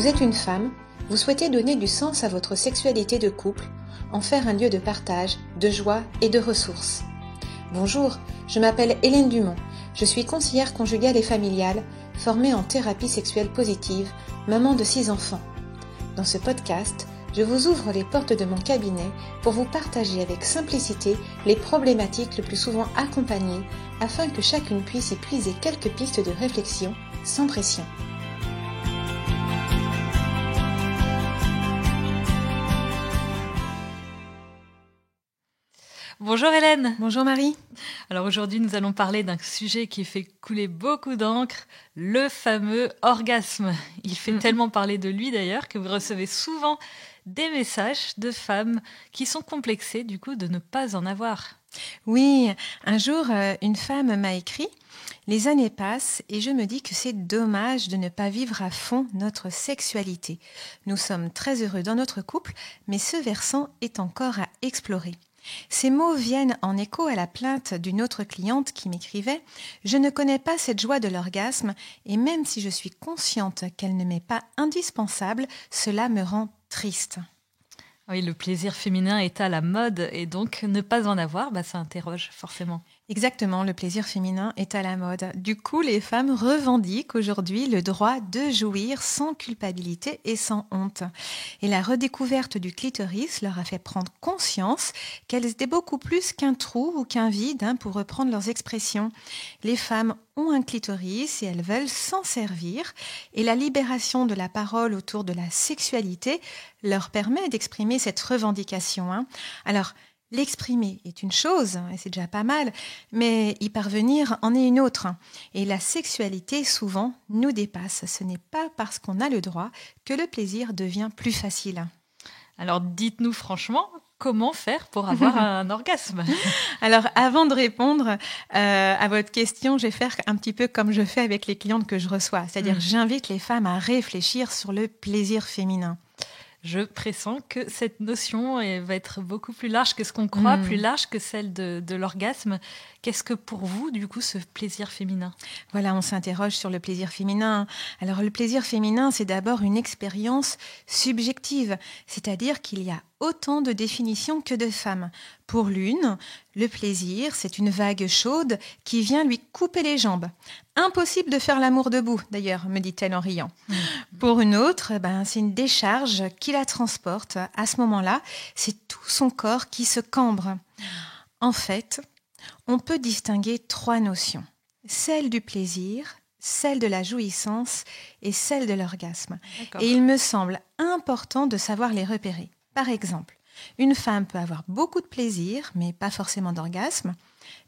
Vous êtes une femme, vous souhaitez donner du sens à votre sexualité de couple, en faire un lieu de partage, de joie et de ressources. Bonjour, je m'appelle Hélène Dumont, je suis conseillère conjugale et familiale, formée en thérapie sexuelle positive, maman de 6 enfants. Dans ce podcast, je vous ouvre les portes de mon cabinet pour vous partager avec simplicité les problématiques le plus souvent accompagnées afin que chacune puisse y puiser quelques pistes de réflexion sans pression. Bonjour Hélène. Bonjour Marie. Alors aujourd'hui, nous allons parler d'un sujet qui fait couler beaucoup d'encre, le fameux orgasme. Il fait tellement parler de lui d'ailleurs que vous recevez souvent des messages de femmes qui sont complexées du coup de ne pas en avoir. Oui, un jour, une femme m'a écrit « Les années passent et je me dis que c'est dommage de ne pas vivre à fond notre sexualité. Nous sommes très heureux dans notre couple, mais ce versant est encore à explorer. » Ces mots viennent en écho à la plainte d'une autre cliente qui m'écrivait « Je ne connais pas cette joie de l'orgasme et même si je suis consciente qu'elle ne m'est pas indispensable, cela me rend triste. » Oui, le plaisir féminin est à la mode et donc ne pas en avoir, ça interroge forcément. Exactement, le plaisir féminin est à la mode. Du coup, les femmes revendiquent aujourd'hui le droit de jouir sans culpabilité et sans honte. Et la redécouverte du clitoris leur a fait prendre conscience qu'elles étaient beaucoup plus qu'un trou ou qu'un vide, pour reprendre leurs expressions. Les femmes ont un clitoris et elles veulent s'en servir. Et la libération de la parole autour de la sexualité leur permet d'exprimer cette revendication. Alors, l'exprimer est une chose, et c'est déjà pas mal, mais y parvenir en est une autre. Et la sexualité, souvent, nous dépasse. Ce n'est pas parce qu'on a le droit que le plaisir devient plus facile. Alors, dites-nous franchement, comment faire pour avoir un orgasme ? Alors, avant de répondre à votre question, je vais faire un petit peu comme je fais avec les clientes que je reçois. C'est-à-dire, j'invite les femmes à réfléchir sur le plaisir féminin. Je pressens que cette notion va être beaucoup plus large que ce qu'on croit, plus large que celle de l'orgasme. Qu'est-ce que pour vous, du coup, ce plaisir féminin ? Voilà, on s'interroge sur le plaisir féminin. Alors, le plaisir féminin, c'est d'abord une expérience subjective, c'est-à-dire qu'il y a autant de définitions que de femmes. Pour l'une, le plaisir, c'est une vague chaude qui vient lui couper les jambes. Impossible de faire l'amour debout, d'ailleurs, me dit-elle en riant. Pour une autre, c'est une décharge qui la transporte. À ce moment-là, c'est tout son corps qui se cambre. En fait, on peut distinguer 3 notions. Celle du plaisir, celle de la jouissance et celle de l'orgasme. D'accord. Et il me semble important de savoir les repérer. Par exemple, une femme peut avoir beaucoup de plaisir, mais pas forcément d'orgasme,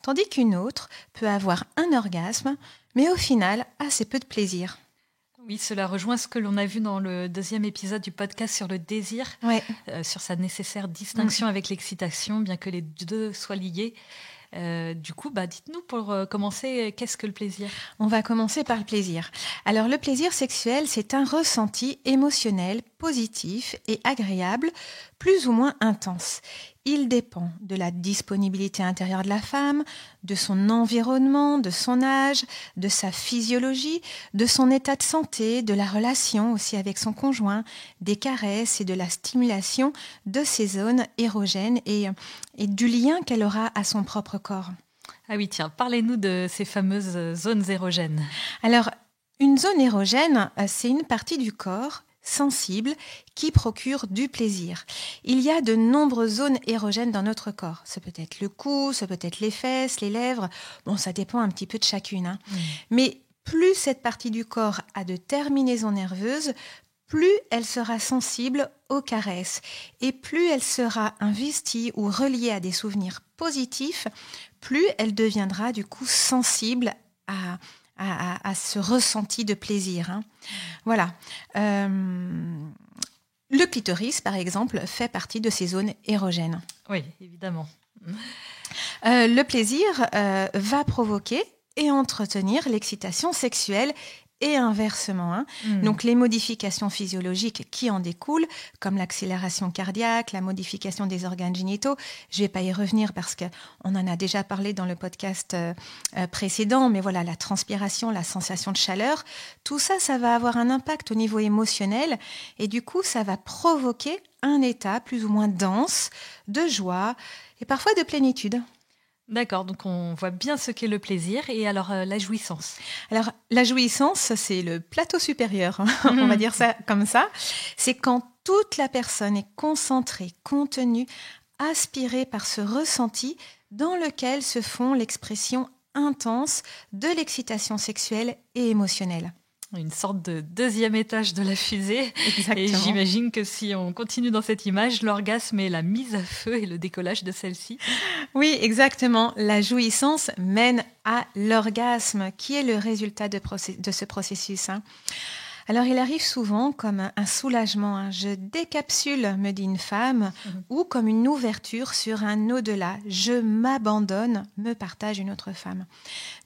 tandis qu'une autre peut avoir un orgasme, mais au final, assez peu de plaisir. Oui, cela rejoint ce que l'on a vu dans le 2e épisode du podcast sur le désir, sur sa nécessaire distinction avec l'excitation, bien que les deux soient liés. Du coup, dites-nous pour commencer, qu'est-ce que le plaisir ? On va commencer par le plaisir. Alors, le plaisir sexuel, c'est un ressenti émotionnel, positif et agréable, plus ou moins intense. Il dépend de la disponibilité intérieure de la femme, de son environnement, de son âge, de sa physiologie, de son état de santé, de la relation aussi avec son conjoint, des caresses et de la stimulation de ses zones érogènes et du lien qu'elle aura à son propre corps. Ah oui, tiens, parlez-nous de ces fameuses zones érogènes. Alors, une zone érogène, c'est une partie du corps sensible qui procure du plaisir. Il y a de nombreuses zones érogènes dans notre corps. Ça peut être le cou, ça peut être les fesses, les lèvres. Ça dépend un petit peu de chacune. Mais plus cette partie du corps a de terminaisons nerveuses, plus elle sera sensible aux caresses. Et plus elle sera investie ou reliée à des souvenirs positifs, plus elle deviendra du coup sensible à ce ressenti de plaisir. Voilà. Le clitoris, par exemple, fait partie de ces zones érogènes. Oui, évidemment. Le plaisir va provoquer et entretenir l'excitation sexuelle et inversement, hein. Donc les modifications physiologiques qui en découlent, comme l'accélération cardiaque, la modification des organes génitaux, je ne vais pas y revenir parce qu'on en a déjà parlé dans le podcast précédent, mais voilà, la transpiration, la sensation de chaleur, tout ça, ça va avoir un impact au niveau émotionnel et du coup, ça va provoquer un état plus ou moins dense, de joie et parfois de plénitude. D'accord, donc on voit bien ce qu'est le plaisir. Et alors, la jouissance? Alors, la jouissance, c'est le plateau supérieur, hein, on va dire ça comme ça. C'est quand toute la personne est concentrée, contenue, aspirée par ce ressenti dans lequel se font l'expression intense de l'excitation sexuelle et émotionnelle. Une sorte de deuxième étage de la fusée. Exactement. Et j'imagine que si on continue dans cette image, l'orgasme est la mise à feu et le décollage de celle-ci. Oui, exactement. La jouissance mène à l'orgasme, qui est le résultat de ce processus, hein. Alors, il arrive souvent comme un soulagement, hein. Je décapsule, me dit une femme, ou comme une ouverture sur un au-delà. Je m'abandonne, me partage une autre femme.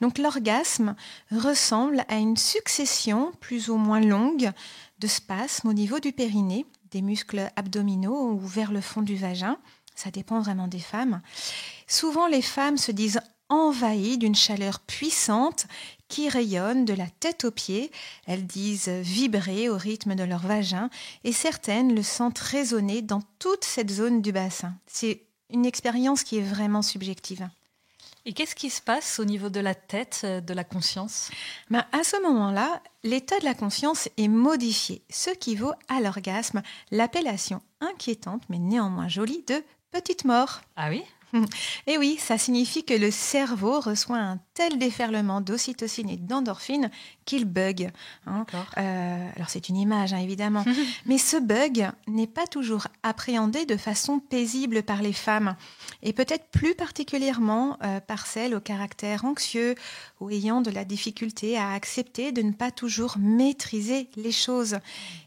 Donc, l'orgasme ressemble à une succession plus ou moins longue de spasmes au niveau du périnée, des muscles abdominaux ou vers le fond du vagin. Ça dépend vraiment des femmes. Souvent, les femmes se disent envahies d'une chaleur puissante qui rayonne de la tête aux pieds. Elles disent vibrer au rythme de leur vagin et certaines le sentent résonner dans toute cette zone du bassin. C'est une expérience qui est vraiment subjective. Et qu'est-ce qui se passe au niveau de la tête, de la conscience? À ce moment-là, l'état de la conscience est modifié, ce qui vaut à l'orgasme l'appellation inquiétante mais néanmoins jolie de petite mort. Ah oui? Et oui, ça signifie que le cerveau reçoit un tel déferlement d'ocytocine et d'endorphine qu'il bug, hein. Alors c'est une image, hein, évidemment, mais ce bug n'est pas toujours appréhendé de façon paisible par les femmes et peut-être plus particulièrement par celles au caractère anxieux ou ayant de la difficulté à accepter de ne pas toujours maîtriser les choses.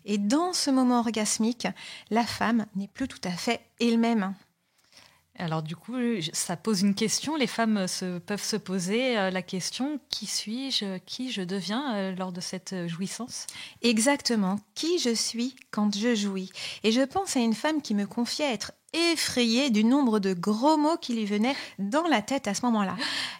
Et dans ce moment orgasmique, la femme n'est plus tout à fait elle-même. Alors du coup, ça pose une question. Les femmes peuvent se poser la question: qui suis-je, qui je deviens lors de cette jouissance? Exactement, qui je suis quand je jouis. Et je pense à une femme qui me confiait être effrayée du nombre de gros mots qui lui venaient dans la tête à ce moment-là.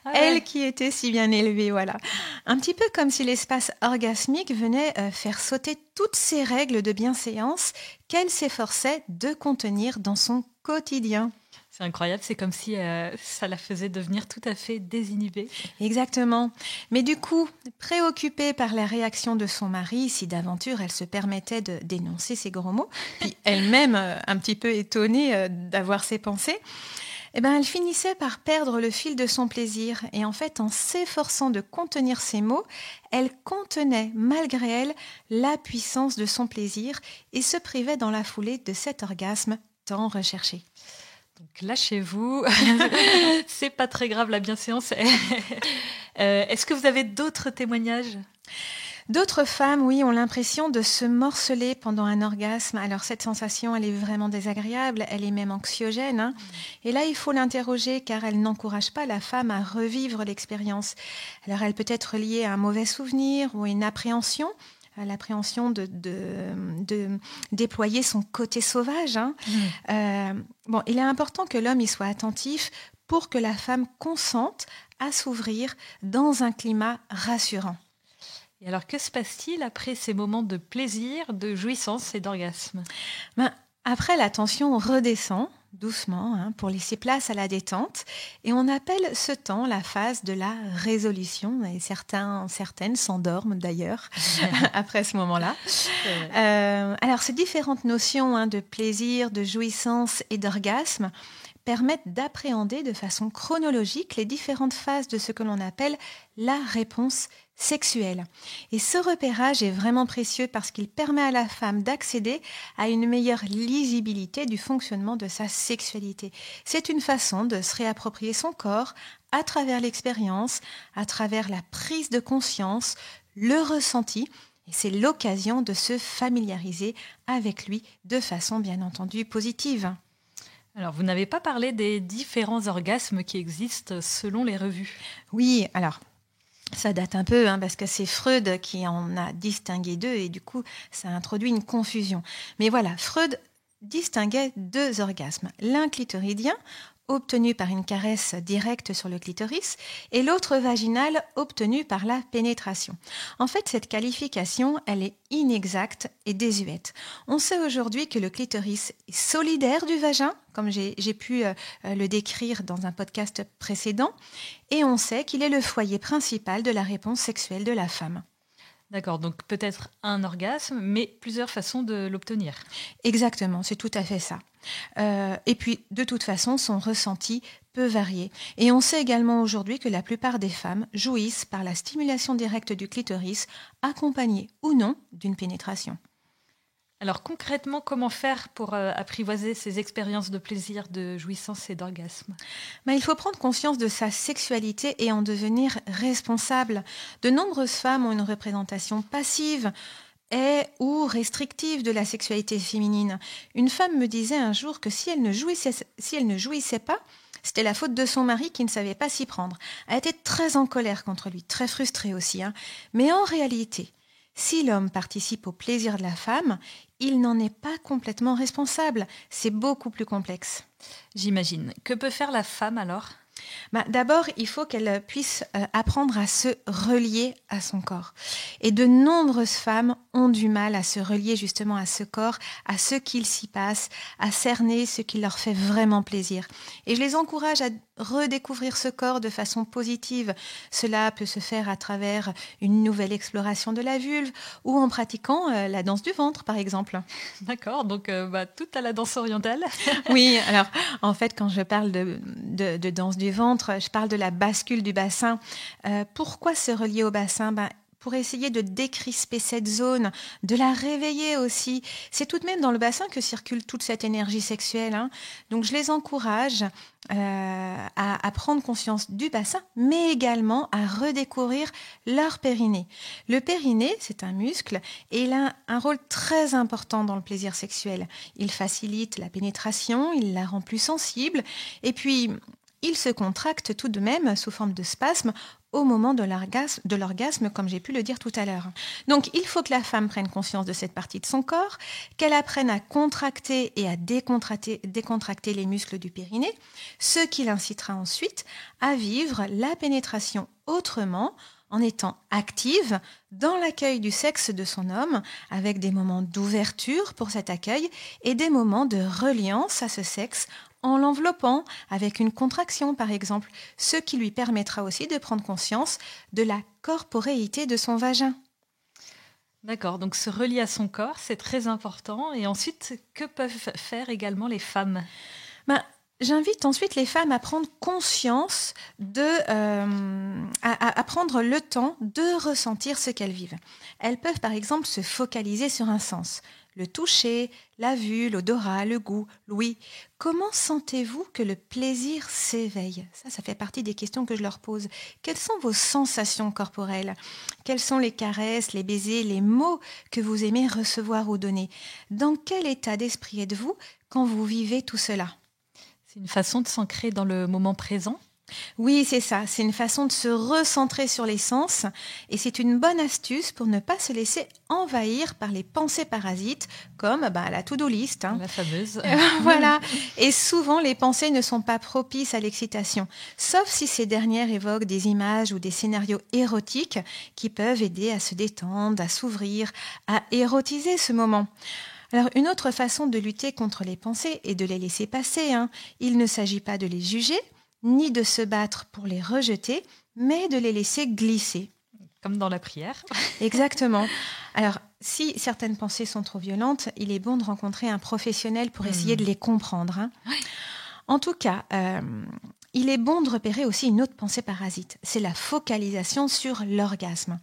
Ah ouais. Elle qui était si bien élevée, voilà. Un petit peu comme si l'espace orgasmique venait faire sauter toutes ces règles de bienséance qu'elle s'efforçait de contenir dans son quotidien. C'est incroyable, c'est comme si ça la faisait devenir tout à fait désinhibée. Exactement. Mais du coup, préoccupée par la réaction de son mari, si d'aventure elle se permettait de dénoncer ces gros mots, puis elle-même un petit peu étonnée d'avoir ces pensées, elle finissait par perdre le fil de son plaisir. Et en fait, en s'efforçant de contenir ces mots, elle contenait, malgré elle, la puissance de son plaisir et se privait dans la foulée de cet orgasme tant recherché. Donc lâchez-vous, c'est pas très grave la bienséance. Est-ce que vous avez d'autres témoignages? D'autres femmes, oui, ont l'impression de se morceler pendant un orgasme. Alors cette sensation, elle est vraiment désagréable, elle est même anxiogène, hein. Et là, il faut l'interroger car elle n'encourage pas la femme à revivre l'expérience. Alors elle peut être liée à un mauvais souvenir ou à une appréhension. L'appréhension de déployer son côté sauvage, hein. Il est important que l'homme y soit attentif pour que la femme consente à s'ouvrir dans un climat rassurant. Et alors, que se passe-t-il après ces moments de plaisir, de jouissance et d'orgasme? Après, la tension redescend doucement, hein, pour laisser place à la détente. Et on appelle ce temps la phase de la résolution. Et certaines s'endorment d'ailleurs après ce moment-là. Alors, ces différentes notions, hein, de plaisir, de jouissance et d'orgasme permettent d'appréhender de façon chronologique les différentes phases de ce que l'on appelle la réponse sexuelle. Et ce repérage est vraiment précieux parce qu'il permet à la femme d'accéder à une meilleure lisibilité du fonctionnement de sa sexualité. C'est une façon de se réapproprier son corps à travers l'expérience, à travers la prise de conscience, le ressenti. Et c'est l'occasion de se familiariser avec lui de façon bien entendu positive. Alors, vous n'avez pas parlé des différents orgasmes qui existent selon les revues. Oui, alors, Ça date un peu, parce que c'est Freud qui en a distingué deux et du coup, ça a introduit une confusion. Mais voilà, Freud distinguait deux orgasmes. L'un clitoridien, obtenu par une caresse directe sur le clitoris, et l'autre vaginal, obtenu par la pénétration. En fait, cette qualification, elle est inexacte et désuète. On sait aujourd'hui que le clitoris est solidaire du vagin, comme j'ai pu le décrire dans un podcast précédent, et on sait qu'il est le foyer principal de la réponse sexuelle de la femme. D'accord, donc peut-être un orgasme, mais plusieurs façons de l'obtenir. Exactement, c'est tout à fait ça. Et puis, de toute façon, son ressenti peut varier. Et on sait également aujourd'hui que la plupart des femmes jouissent par la stimulation directe du clitoris, accompagnée ou non d'une pénétration. Alors concrètement, comment faire pour apprivoiser ces expériences de plaisir, de jouissance et d'orgasme? Il faut prendre conscience de sa sexualité et en devenir responsable. De nombreuses femmes ont une représentation passive ou restrictive de la sexualité féminine. Une femme me disait un jour que si elle ne jouissait pas, c'était la faute de son mari qui ne savait pas s'y prendre. Elle était très en colère contre lui, très frustrée aussi. Mais en réalité, si l'homme participe au plaisir de la femme, il n'en est pas complètement responsable. C'est beaucoup plus complexe. J'imagine. Que peut faire la femme alors ? D'abord, il faut qu'elle puisse apprendre à se relier à son corps. Et de nombreuses femmes ont du mal à se relier justement à ce corps, à ce qu'il s'y passe, à cerner ce qui leur fait vraiment plaisir. Et je les encourage à redécouvrir ce corps de façon positive. Cela peut se faire à travers une nouvelle exploration de la vulve ou en pratiquant la danse du ventre, par exemple. D'accord, donc tout à la danse orientale. Oui, alors en fait, quand je parle de danse du ventre, je parle de la bascule du bassin. Pourquoi se relier au bassin ? Pour essayer de décrisper cette zone, de la réveiller aussi. C'est tout de même dans le bassin que circule toute cette énergie sexuelle. Donc je les encourage à prendre conscience du bassin, mais également à redécouvrir leur périnée. Le périnée, c'est un muscle et il a un rôle très important dans le plaisir sexuel. Il facilite la pénétration, il la rend plus sensible et puis il se contracte tout de même sous forme de spasme au moment de l'orgasme, comme j'ai pu le dire tout à l'heure. Donc, il faut que la femme prenne conscience de cette partie de son corps, qu'elle apprenne à contracter et à décontracter les muscles du périnée, ce qui l'incitera ensuite à vivre la pénétration autrement, en étant active dans l'accueil du sexe de son homme, avec des moments d'ouverture pour cet accueil et des moments de reliance à ce sexe en l'enveloppant avec une contraction par exemple, ce qui lui permettra aussi de prendre conscience de la corporéité de son vagin. D'accord, donc se relier à son corps, c'est très important. Et ensuite, que peuvent faire également les femmes ? J'invite ensuite les femmes à prendre conscience à prendre le temps de ressentir ce qu'elles vivent. Elles peuvent par exemple se focaliser sur un sens. Le toucher, la vue, l'odorat, le goût, l'ouïe. Comment sentez-vous que le plaisir s'éveille ? Ça fait partie des questions que je leur pose. Quelles sont vos sensations corporelles ? Quelles sont les caresses, les baisers, les mots que vous aimez recevoir ou donner ? Dans quel état d'esprit êtes-vous quand vous vivez tout cela ? C'est une façon de s'ancrer dans le moment présent ? Oui, c'est ça. C'est une façon de se recentrer sur les sens et c'est une bonne astuce pour ne pas se laisser envahir par les pensées parasites comme la to-do list. La fameuse. Voilà. Et souvent, les pensées ne sont pas propices à l'excitation, sauf si ces dernières évoquent des images ou des scénarios érotiques qui peuvent aider à se détendre, à s'ouvrir, à érotiser ce moment. Alors, une autre façon de lutter contre les pensées est de les laisser passer. Il ne s'agit pas de les juger, ni de se battre pour les rejeter, mais de les laisser glisser. Comme dans la prière. Exactement. Alors, si certaines pensées sont trop violentes, il est bon de rencontrer un professionnel pour essayer de les comprendre. Oui. En tout cas, il est bon de repérer aussi une autre pensée parasite. C'est la focalisation sur l'orgasme.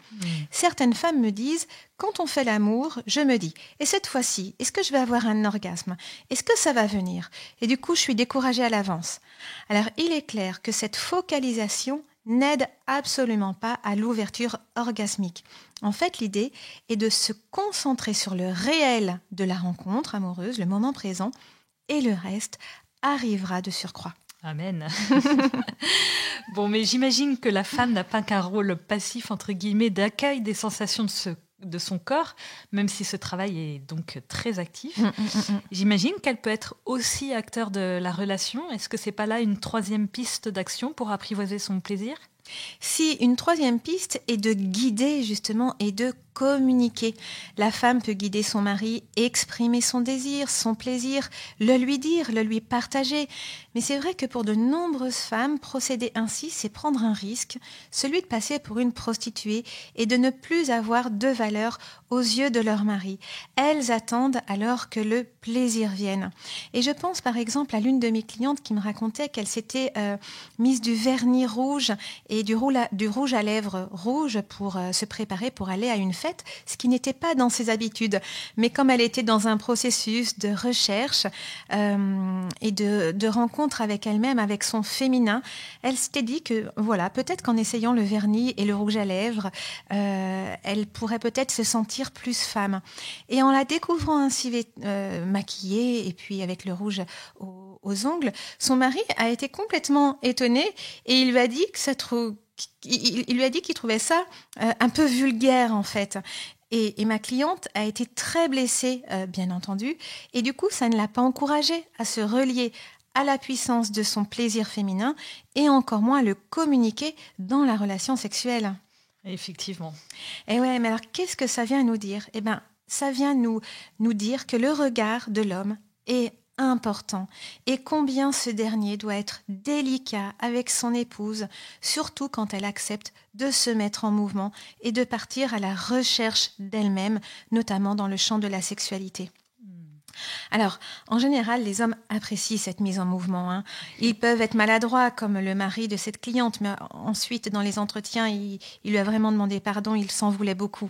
Certaines femmes me disent, quand on fait l'amour, je me dis, et cette fois-ci, est-ce que je vais avoir un orgasme ? Est-ce que ça va venir ? Et du coup, je suis découragée à l'avance. Alors, il est clair que cette focalisation n'aide absolument pas à l'ouverture orgasmique. En fait, l'idée est de se concentrer sur le réel de la rencontre amoureuse, le moment présent, et le reste arrivera de surcroît. Amen. Bon, mais j'imagine que la femme n'a pas qu'un rôle passif, entre guillemets, d'accueil des sensations de son corps, même si ce travail est donc très actif. J'imagine qu'elle peut être aussi acteur de la relation. Est-ce que c'est pas là une troisième piste d'action pour apprivoiser son plaisir ? Si, une troisième piste est de guider justement et de communiquer. La femme peut guider son mari, exprimer son désir, son plaisir, le lui dire, le lui partager. Mais c'est vrai que pour de nombreuses femmes, procéder ainsi, c'est prendre un risque, celui de passer pour une prostituée et de ne plus avoir de valeur aux yeux de leur mari. Elles attendent alors que le plaisir vienne. Et je pense par exemple à l'une de mes clientes qui me racontait qu'elle s'était mise du vernis rouge et du rouge à lèvres rouge pour se préparer pour aller à une fête, ce qui n'était pas dans ses habitudes. Mais comme elle était dans un processus de recherche et de rencontre avec elle-même, avec son féminin, elle s'était dit que voilà, peut-être qu'en essayant le vernis et le rouge à lèvres, elle pourrait peut-être se sentir plus femme. Et en la découvrant ainsi maquillée et puis avec le rouge aux ongles, son mari a été complètement étonné et il lui a dit qu'il trouvait ça un peu vulgaire en fait. Et ma cliente a été très blessée, bien entendu, et du coup, ça ne l'a pas encouragée à se relier à la puissance de son plaisir féminin et encore moins à le communiquer dans la relation sexuelle. Effectivement. Et ouais, mais alors qu'est-ce que ça vient nous dire ? Eh bien, ça vient nous dire que le regard de l'homme est important et combien ce dernier doit être délicat avec son épouse, surtout quand elle accepte de se mettre en mouvement et de partir à la recherche d'elle-même, notamment dans le champ de la sexualité. Alors, en général, les hommes apprécient cette mise en mouvement. Ils peuvent être maladroits, comme le mari de cette cliente, mais ensuite, dans les entretiens, il lui a vraiment demandé pardon, il s'en voulait beaucoup.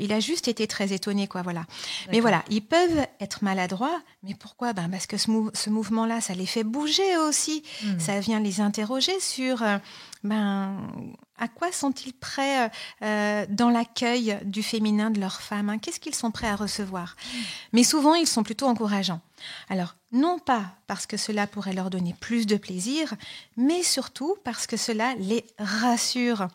Il a juste été très étonné, quoi, voilà. Mais voilà, ils peuvent être maladroits, mais pourquoi ? Parce que ce mouvement-là, ça les fait bouger aussi. Ça vient les interroger sur... à quoi sont-ils prêts dans l'accueil du féminin de leur femme ? Qu'est-ce qu'ils sont prêts à recevoir ? Mais souvent, ils sont plutôt encourageants. Alors, non pas parce que cela pourrait leur donner plus de plaisir, mais surtout parce que cela les rassure.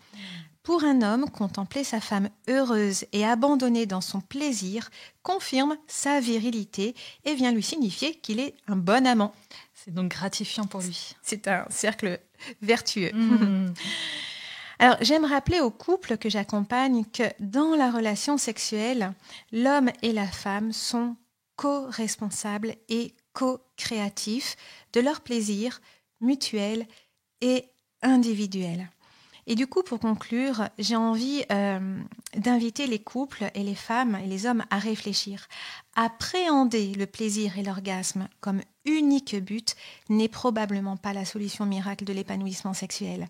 Pour un homme, contempler sa femme heureuse et abandonnée dans son plaisir confirme sa virilité et vient lui signifier qu'il est un bon amant. C'est donc gratifiant pour lui. C'est un cercle vertueux. Alors, j'aime rappeler aux couples que j'accompagne que dans la relation sexuelle, l'homme et la femme sont co-responsables et co-créatifs de leur plaisir mutuel et individuel. Et du coup, pour conclure, j'ai envie d'inviter les couples et les femmes et les hommes à réfléchir. Appréhender le plaisir et l'orgasme comme unique but n'est probablement pas la solution miracle de l'épanouissement sexuel.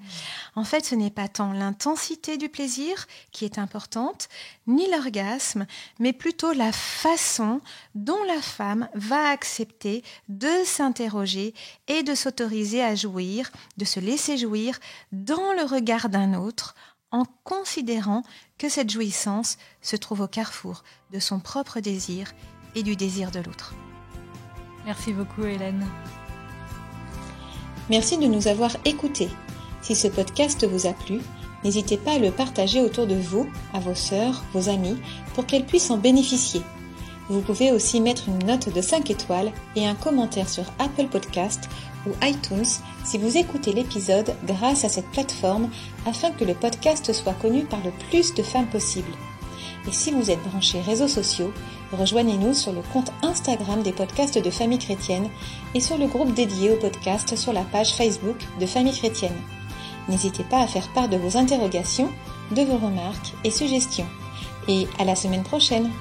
En fait, ce n'est pas tant l'intensité du plaisir qui est importante, ni l'orgasme, mais plutôt la façon dont la femme va accepter de s'interroger et de s'autoriser à jouir, de se laisser jouir dans le regard d'un autre, en considérant que cette jouissance se trouve au carrefour de son propre désir et du désir de l'autre. Merci beaucoup, Hélène. Merci de nous avoir écoutés. Si ce podcast vous a plu, n'hésitez pas à le partager autour de vous, à vos sœurs, vos amis, pour qu'elles puissent en bénéficier. Vous pouvez aussi mettre une note de 5 étoiles et un commentaire sur Apple Podcast ou iTunes si vous écoutez l'épisode grâce à cette plateforme afin que le podcast soit connu par le plus de femmes possible. Et si vous êtes branchés réseaux sociaux, rejoignez-nous sur le compte Instagram des podcasts de Famille Chrétienne et sur le groupe dédié au podcast sur la page Facebook de Famille Chrétienne. N'hésitez pas à faire part de vos interrogations, de vos remarques et suggestions. Et à la semaine prochaine!